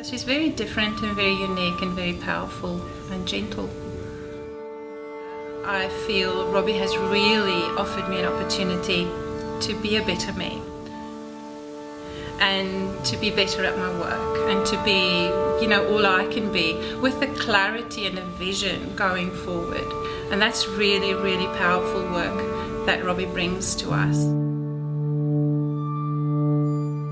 She's very different and very unique and very powerful and gentle. I feel Robbi has really offered me an opportunity to be a better me and to be better at my work and to be, all I can be with a clarity and a vision going forward. And that's really, really powerful work that Robbi brings to us.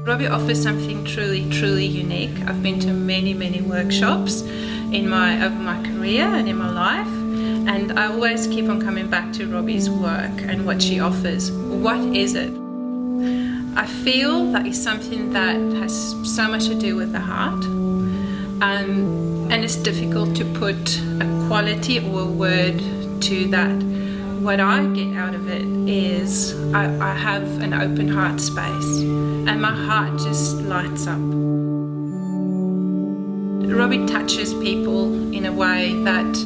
Robbi offers something truly, truly unique. I've been to many, many workshops over my career and in my life, and I always keep on coming back to Robbi's work and what she offers. What is it? I feel that is something that has so much to do with the heart, and it's difficult to put a quality or a word to that. What I get out of it is I have an open heart space and my heart just lights up. Robbi touches people in a way that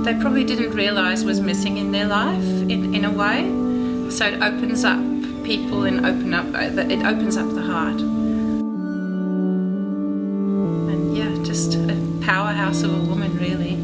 they probably didn't realise was missing in their life in a way. So it opens up people and it opens up the heart. And yeah, just a powerhouse of a woman, really.